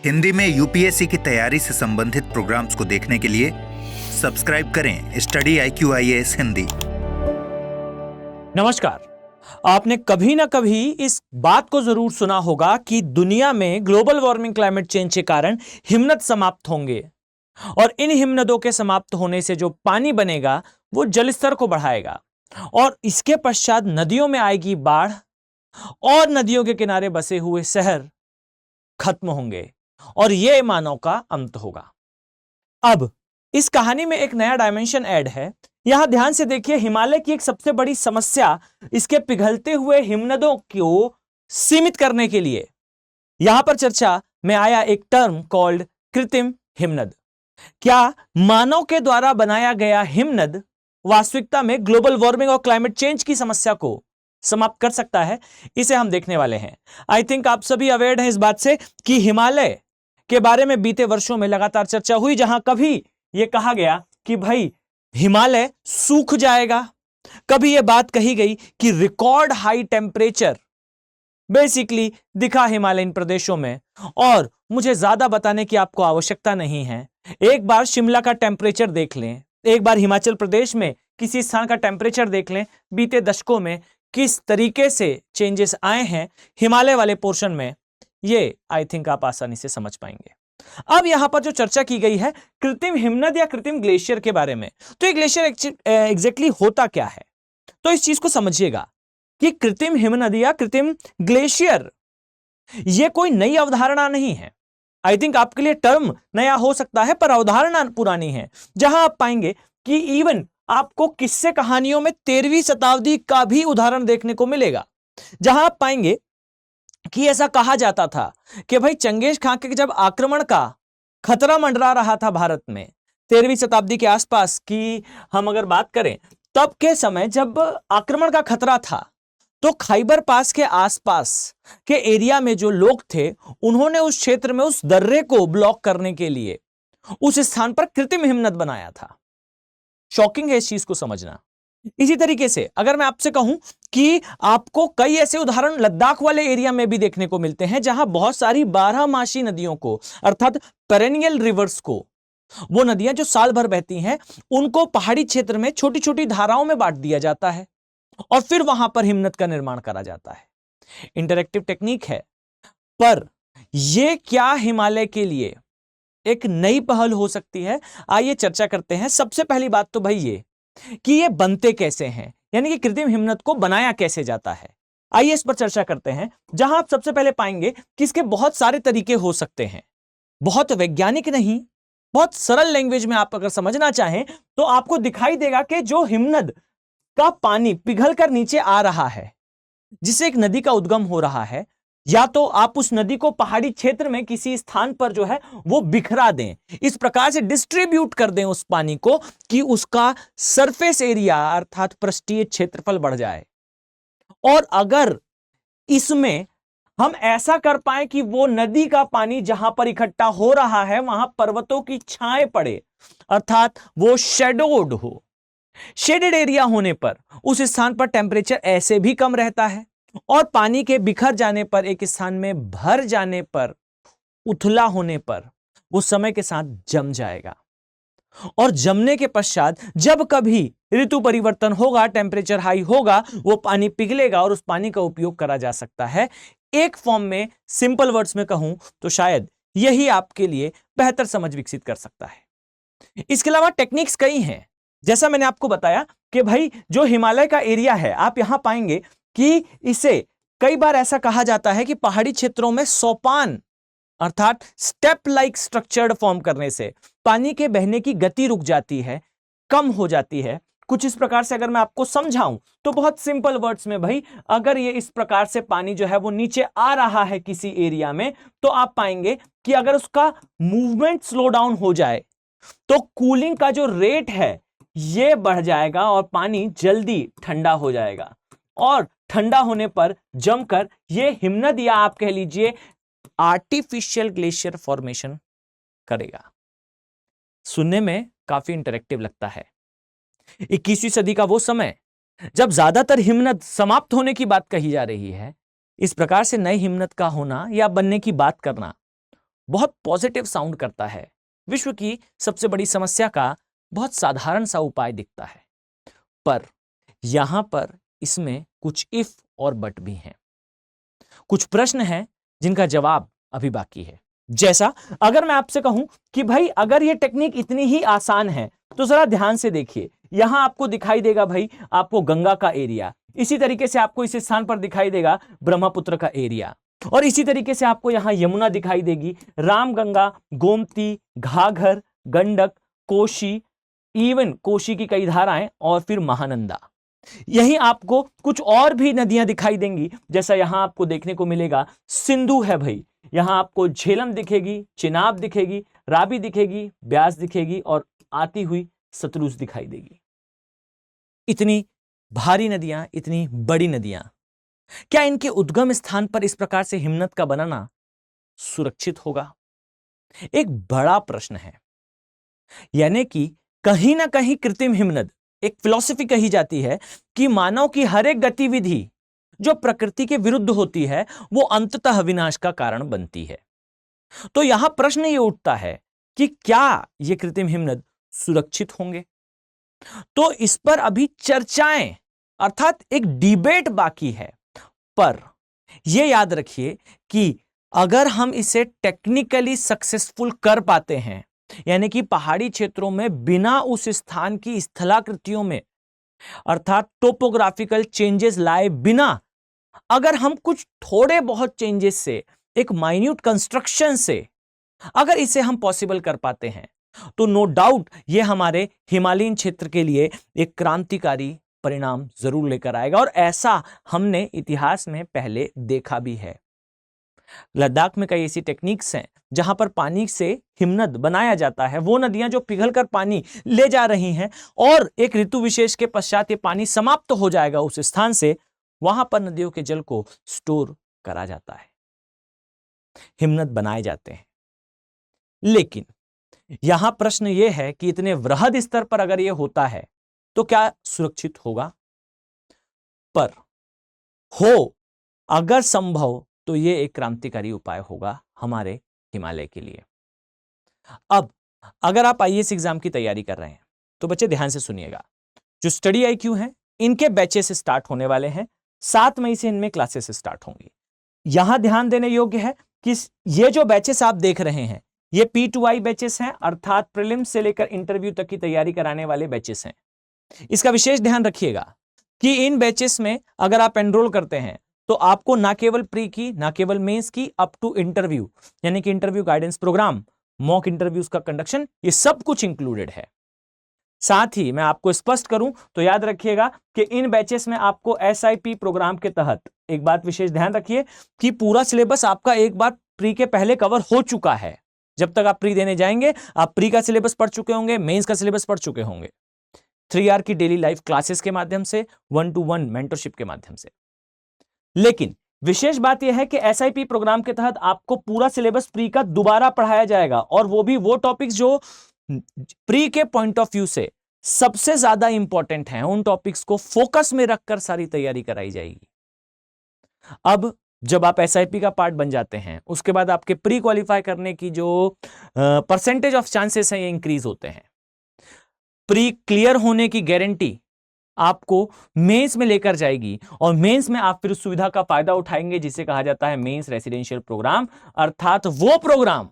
हिंदी में यूपीएससी की तैयारी से संबंधित प्रोग्राम्स को देखने के लिए सब्सक्राइब करें स्टडी IQ IAS हिंदी। नमस्कार। आपने कभी ना कभी इस बात को जरूर सुना होगा कि दुनिया में ग्लोबल वार्मिंग क्लाइमेट चेंज के कारण हिमनद समाप्त होंगे और इन हिमनदों के समाप्त होने से जो पानी बनेगा वो जलस्तर को बढ़ाएगा और इसके पश्चात नदियों में आएगी बाढ़ और नदियों के किनारे बसे हुए शहर खत्म होंगे और यह मानव का अंत होगा। अब इस कहानी में एक नया डायमेंशन ऐड है। यहां ध्यान से देखिए, हिमालय की एक सबसे बड़ी समस्या इसके पिघलते हुए हिमनदों को सीमित करने के लिए यहां पर चर्चा में आया एक टर्म कॉल्ड कृत्रिम हिमनद। क्या मानव के द्वारा बनाया गया हिमनद वास्तविकता में ग्लोबल वार्मिंग और क्लाइमेट चेंज की समस्या को समाप्त कर सकता है? इसे हम देखने वाले हैं। आई थिंक आप सभी अवेयर हैं इस बात से कि हिमालय के बारे में बीते वर्षों में लगातार चर्चा हुई, जहां कभी यह कहा गया कि भाई हिमालय सूख जाएगा, कभी यह बात कही गई कि रिकॉर्ड हाई टेम्परेचर बेसिकली दिखा हिमालयन प्रदेशों में। और मुझे ज्यादा बताने की आपको आवश्यकता नहीं है, एक बार शिमला का टेम्परेचर देख लें, एक बार हिमाचल प्रदेश में किसी स्थान का टेम्परेचर देख लें, बीते दशकों में किस तरीके से चेंजेस आए हैं हिमालय वाले पोर्शन में, ये आई थिंक आप आसानी से समझ पाएंगे। अब यहां पर जो चर्चा की गई है कृत्रिम हिमनद या कृत्रिम ग्लेशियर के बारे में, तो ये ग्लेशियर एग्जैक्टली होता क्या है, तो इस चीज को समझिएगा कि कृत्रिम हिमनद या कृत्रिम ग्लेशियर ये कोई नई अवधारणा नहीं है। आई थिंक आपके लिए टर्म नया हो सकता है पर अवधारणा पुरानी है। जहां आप पाएंगे कि इवन आपको किस्से कहानियों में 13वीं शताब्दी का भी उदाहरण देखने को मिलेगा, जहां आप पाएंगे कि ऐसा कहा जाता था कि भाई चंगेज खां के जब आक्रमण का खतरा मंडरा रहा था भारत में 13वीं शताब्दी के आसपास की हम अगर बात करें, तब के समय जब आक्रमण का खतरा था तो खैबर पास के आसपास के एरिया में जो लोग थे उन्होंने उस क्षेत्र में उस दर्रे को ब्लॉक करने के लिए उस स्थान पर कृत्रिम हिमनद बनाया था। शॉकिंग है इस चीज को समझना। इसी तरीके से अगर मैं आपसे कहूं कि आपको कई ऐसे उदाहरण लद्दाख वाले एरिया में भी देखने को मिलते हैं, जहां बहुत सारी 12मासी नदियों को अर्थात पेरेनियल रिवर्स को, वो नदियां जो साल भर बहती हैं, उनको पहाड़ी क्षेत्र में छोटी छोटी धाराओं में बांट दिया जाता है और फिर वहां पर हिमनद का निर्माण करा जाता है। इंटरैक्टिव टेक्निक है, पर यह क्या हिमालय के लिए एक नई पहल हो सकती है? आइए चर्चा करते हैं। सबसे पहली बात तो भाई ये कि ये बनते कैसे हैं, यानी कि कृत्रिम हिमनद को बनाया कैसे जाता है। आइए इस पर चर्चा करते हैं, जहां आप सबसे पहले पाएंगे कि इसके बहुत सारे तरीके हो सकते हैं। बहुत वैज्ञानिक नहीं, बहुत सरल लैंग्वेज में आप अगर समझना चाहें तो आपको दिखाई देगा कि जो हिमनद का पानी पिघल कर नीचे आ रहा है, जिससे एक नदी का उद्गम हो रहा है, या तो आप उस नदी को पहाड़ी क्षेत्र में किसी स्थान पर जो है वो बिखरा दें, इस प्रकार से डिस्ट्रीब्यूट कर दें उस पानी को कि उसका सरफेस एरिया अर्थात पृष्ठीय क्षेत्रफल बढ़ जाए। और अगर इसमें हम ऐसा कर पाए कि वो नदी का पानी जहां पर इकट्ठा हो रहा है वहां पर्वतों की छाए पड़े, अर्थात वो शेडोड हो, शेडेड एरिया होने पर उस स्थान पर टेम्परेचर ऐसे भी कम रहता है और पानी के बिखर जाने पर, एक स्थान में भर जाने पर, उथला होने पर वो समय के साथ जम जाएगा और जमने के पश्चात जब कभी ऋतु परिवर्तन होगा, टेम्परेचर हाई होगा, वो पानी पिघलेगा और उस पानी का उपयोग करा जा सकता है। एक फॉर्म में सिंपल वर्ड्स में कहूं तो शायद यही आपके लिए बेहतर समझ विकसित कर सकता है। इसके अलावा टेक्निक्स कई हैं, जैसा मैंने आपको बताया कि भाई जो हिमालय का एरिया है, आप यहां पाएंगे कि इसे कई बार ऐसा कहा जाता है कि पहाड़ी क्षेत्रों में सोपान अर्थात स्टेप लाइक स्ट्रक्चर्ड फॉर्म करने से पानी के बहने की गति रुक जाती है, कम हो जाती है। कुछ इस प्रकार से अगर मैं आपको समझाऊं तो बहुत सिंपल वर्ड्स में भाई, अगर ये इस प्रकार से पानी जो है वो नीचे आ रहा है किसी एरिया में, तो आप पाएंगे कि अगर उसका मूवमेंट स्लो डाउन हो जाए तो कूलिंग का जो रेट है ये बढ़ जाएगा और पानी जल्दी ठंडा हो जाएगा और ठंडा होने पर जमकर ये हिमनद या आप कह लीजिए आर्टिफिशियल ग्लेशियर फॉर्मेशन करेगा। सुनने में काफी इंटरेक्टिव लगता है। 21वीं सदी का वो समय जब ज्यादातर हिमनद समाप्त होने की बात कही जा रही है, इस प्रकार से नए हिमनद का होना या बनने की बात करना बहुत पॉजिटिव साउंड करता है, विश्व की सबसे बड़ी समस्या का बहुत साधारण सा उपाय दिखता है, पर यहां पर इसमें कुछ इफ और बट भी हैं। कुछ प्रश्न हैं जिनका जवाब अभी बाकी है। जैसा अगर मैं आपसे कहूं कि भाई अगर ये टेक्निक इतनी ही आसान है तो जरा ध्यान से देखिए, यहां आपको दिखाई देगा भाई आपको गंगा का एरिया, इसी तरीके से आपको इस स्थान पर दिखाई देगा ब्रह्मपुत्र का एरिया, और इसी तरीके से आपको यहां यमुना दिखाई देगी, रामगंगा, गोमती, घाघर, गंडक, कोशी, इवन कोशी की कई धाराएं, और फिर महानंदा। यही आपको कुछ और भी नदियां दिखाई देंगी, जैसा यहां आपको देखने को मिलेगा सिंधु है भाई, यहां आपको झेलम दिखेगी, चिनाब दिखेगी, रावी दिखेगी, ब्यास दिखेगी, और आती हुई सतलुज दिखाई देगी। इतनी भारी नदियां, इतनी बड़ी नदियां, क्या इनके उद्गम स्थान पर इस प्रकार से हिमनद का बनाना सुरक्षित होगा? एक बड़ा प्रश्न है। यानी कि कहीं ना कहीं कृत्रिम हिमनद, एक फिलॉसफी कही जाती है कि मानव की हर एक गतिविधि जो प्रकृति के विरुद्ध होती है वो अंततः विनाश का कारण बनती है। तो यहां प्रश्न ये उठता है कि क्या ये कृत्रिम हिमनद सुरक्षित होंगे? तो इस पर अभी चर्चाएं अर्थात एक डिबेट बाकी है, पर यह याद रखिए कि अगर हम इसे टेक्निकली सक्सेसफुल कर पाते हैं, यानी कि पहाड़ी क्षेत्रों में बिना उस स्थान की स्थलाकृतियों में अर्थात टोपोग्राफिकल चेंजेस लाए बिना, अगर हम कुछ थोड़े बहुत चेंजेस से, एक माइन्यूट कंस्ट्रक्शन से अगर इसे हम पॉसिबल कर पाते हैं, तो नो डाउट ये हमारे हिमालयन क्षेत्र के लिए एक क्रांतिकारी परिणाम जरूर लेकर आएगा, और ऐसा हमने इतिहास में पहले देखा भी है। लद्दाख में कई ऐसी टेक्निक्स हैं जहां पर पानी से हिमनद बनाया जाता है, वो नदियां जो पिघलकर पानी ले जा रही हैं और एक ऋतु विशेष के पश्चात ये पानी समाप्त हो जाएगा उस स्थान से, वहां पर नदियों के जल को स्टोर करा जाता है, हिमनद बनाए जाते हैं। लेकिन यहां प्रश्न यह है कि इतने वृहद स्तर पर अगर यह होता है तो क्या सुरक्षित होगा? पर हो अगर संभव तो यह एक क्रांतिकारी उपाय होगा हमारे हिमालय के लिए। अब अगर आप आईएएस एग्जाम की तैयारी कर रहे हैं तो बच्चे ध्यान से सुनिएगा, जो स्टडी आईक्यू हैं इनके बैचेस स्टार्ट होने वाले हैं, 7 मई से इनमें क्लासेस स्टार्ट होंगी। यहां ध्यान देने योग्य है कि ये जो बैचेस आप देख रहे हैं ये P2I बैचेस हैं, अर्थात प्रीलिम्स से लेकर इंटरव्यू तक की तैयारी कराने वाले बैचेस हैं। इसका विशेष ध्यान रखिएगा कि इन बैचेस में अगर आप एनरोल करते हैं तो आपको ना केवल प्री की, ना केवल मेंस की, अप टू इंटरव्यू, यानी कि interview guidance program, mock interviews का कंडक्शन, ये सब कुछ इंक्लूडेड है। साथ ही मैं आपको स्पष्ट करूं तो याद रखिएगा कि इन बैचेस में आपको SIP प्रोग्राम के तहत एक बात विशेष ध्यान रखिए कि पूरा सिलेबस आपका एक बार प्री के पहले कवर हो चुका है। जब तक आप प्री देने जाएंगे आप प्री का सिलेबस पढ़ चुके होंगे, मेंस का सिलेबस पढ़ चुके होंगे, 3R की डेली लाइफ क्लासेस के माध्यम से, 1-to-1 मेंटरशिप के माध्यम से। लेकिन विशेष बात यह है कि SIP प्रोग्राम के तहत आपको पूरा सिलेबस प्री का दोबारा पढ़ाया जाएगा, और वो भी वो टॉपिक्स जो प्री के पॉइंट ऑफ व्यू से सबसे ज्यादा इंपॉर्टेंट हैं, उन टॉपिक्स को फोकस में रखकर सारी तैयारी कराई जाएगी। अब जब आप SIP का पार्ट बन जाते हैं उसके बाद आपके प्री क्वालिफाई करने की जो परसेंटेज ऑफ चांसेस हैं ये इंक्रीज होते हैं। प्री क्लियर होने की गारंटी आपको मेंस में लेकर जाएगी, और मेंस में आप फिर उस सुविधा का फायदा उठाएंगे जिसे कहा जाता है मेंस रेसिडेंशियल प्रोग्राम, अर्थात वो प्रोग्राम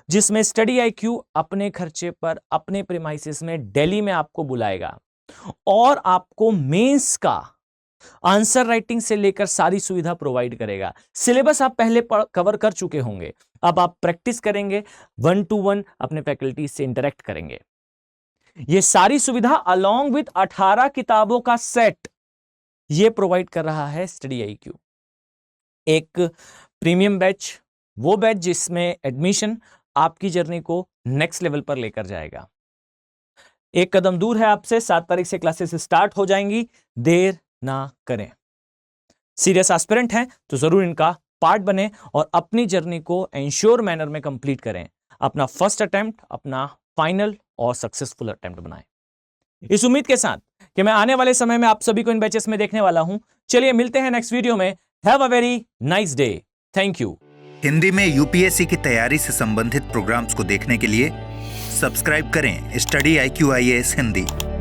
जिसमें स्टडी आईक्यू अपने खर्चे पर अपने प्रीमाइसेस में दिल्ली में आपको बुलाएगा और आपको मेंस का आंसर राइटिंग से लेकर सारी सुविधा प्रोवाइड करेगा। सिलेबस आप पहले कवर कर चुके होंगे, अब आप प्रैक्टिस करेंगे, 1-to-1 अपने फैकल्टी से इंटरेक्ट करेंगे। ये सारी सुविधा अलोंग विथ 18 किताबों का सेट ये प्रोवाइड कर रहा है स्टडी आईक्यू। एक प्रीमियम बैच, वो बैच जिसमें एडमिशन आपकी जर्नी को नेक्स्ट लेवल पर लेकर जाएगा। एक कदम दूर है आपसे, 7 तारीख से क्लासेस स्टार्ट हो जाएंगी, देर ना करें। सीरियस एस्पिरेंट हैं तो जरूर इनका पार्ट बने और अपनी जर्नी को एंश्योर मैनर में कंप्लीट करें। अपना फर्स्ट अटेम्प्ट अपना फाइनल और सक्सेसफुल अटेम्प्ट बनाएं। इस उम्मीद के साथ कि मैं आने वाले समय में आप सभी को इन बैचेस में देखने वाला हूं। चलिए मिलते हैं नेक्स्ट वीडियो में। Have a very nice day. Thank you. Hindi में यूपीएससी की तैयारी से संबंधित प्रोग्राम्स को देखने के लिए सब्सक्राइब करें स्टडी IQ IAS हिंदी।